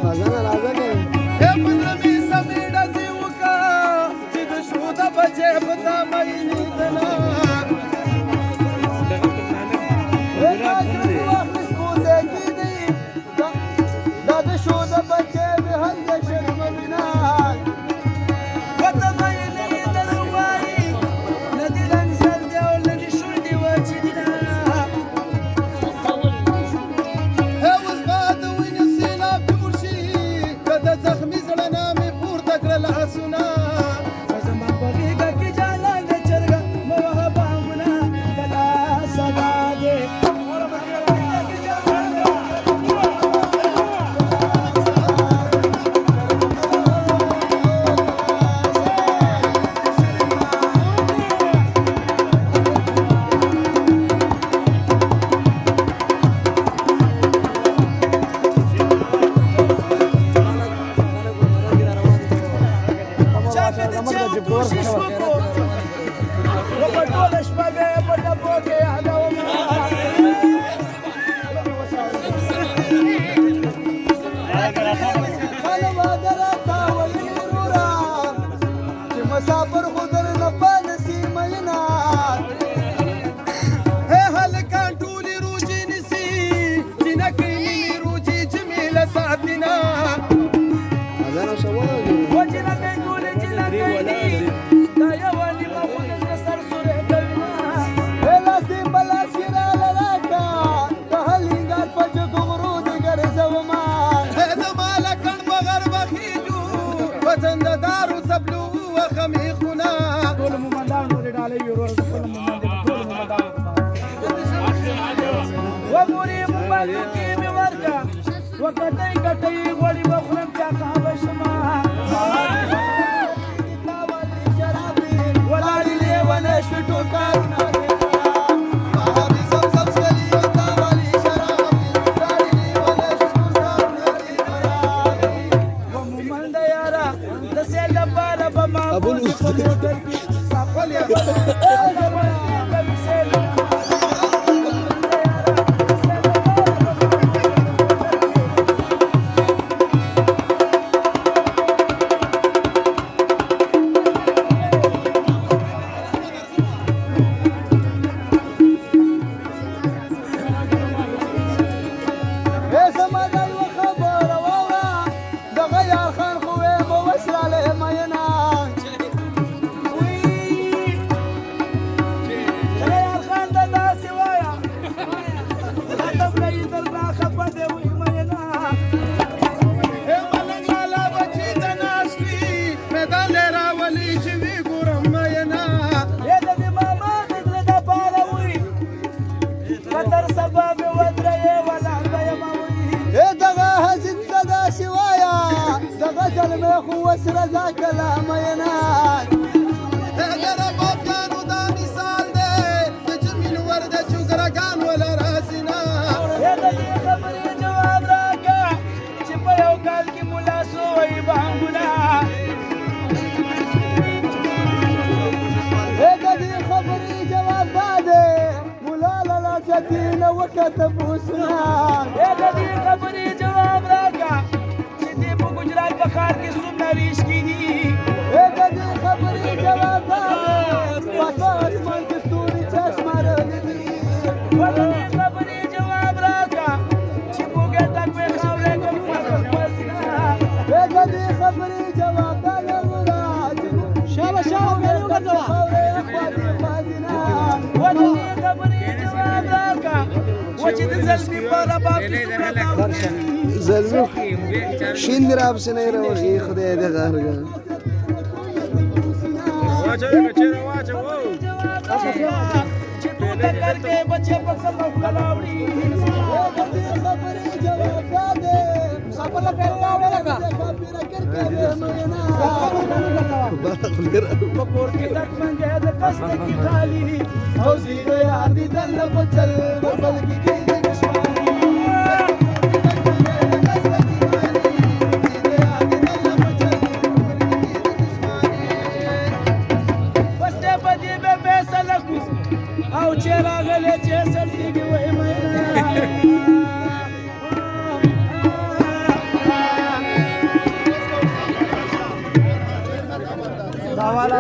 خزانه راځه که اے پزرمی سمیډه زیوکا چې د شو د بچې په تا مینې دنا اے کاشر واخلص کوزه کی دی دا د شو د بچې به هر شرم بنا وته مینې دروای ندی لنځل دی او لدی شو دی وچې دنا اوس بعد وینې سیلاب جوړ شي کده زخمی زړه نامې پورته کړل آسونه زما په غېږه کې جانان د چرګه موهبامونه کلا صدا دې مسافر خودر نبان سیمینا اے هلکان ټولی روجی نسی جنکی نیمی روجی جمیل ساتینا خزانه شواله و جنکی ټولی جنکی نی دا یوانی مخونی سر سوره کلنا اے لاسی بلاسی را لراکا دا حلینگار پج گمرو دیگر زوما اے زمالا کن بغر بخیجو وطن دارو سبلو وخمیخونا ټول مومندان نورې ډالۍ یو ورځ خپل مومندان ټول مومندان وګورې مومندو کې مې ورکا وکټۍ کټۍ غوړي بخورم چا کعبه شما ولاړې لیونې شوې ټوکرونه ابو الوسطى وسره ذاك الامينات دربو كانوا دا مثال دي جميل ورده شكركان ولا راسنا يا دي خبري جواب راكا چې په یو کال کې مولا سوې بانګونه يا دي خبري جواب باده مولا لا چتين وكتب وسنا يا دي خبري جواب راكا गुजरात बखार की सुनरीश की दी एक दी खबरी जवाब पता आसमान की सूरी चश्मा रही वाला खबरी जवाब राका छिपोगे तक में खावले को फसना एक दी खबरी जवाब दालूरा शाबाश शाबाश मेरे को जवाब खावले अखवादी बाजिना वाला खबरी जवाब राका وجد زلمي برا باب زلمي شين دراب سنيرة وشي خدي ده غارقة واجه بچيرا واجه واو چتو تکر کے بچے پکسر مفکلاوڑی خبری جواب دے سپلا پیرا لگا خبر کر کے منا بپور کی تک منگے د قصد کی خالی او زیرو یاد دل بچل بل کی او چرا غلې چې سړيږي وای مې سوال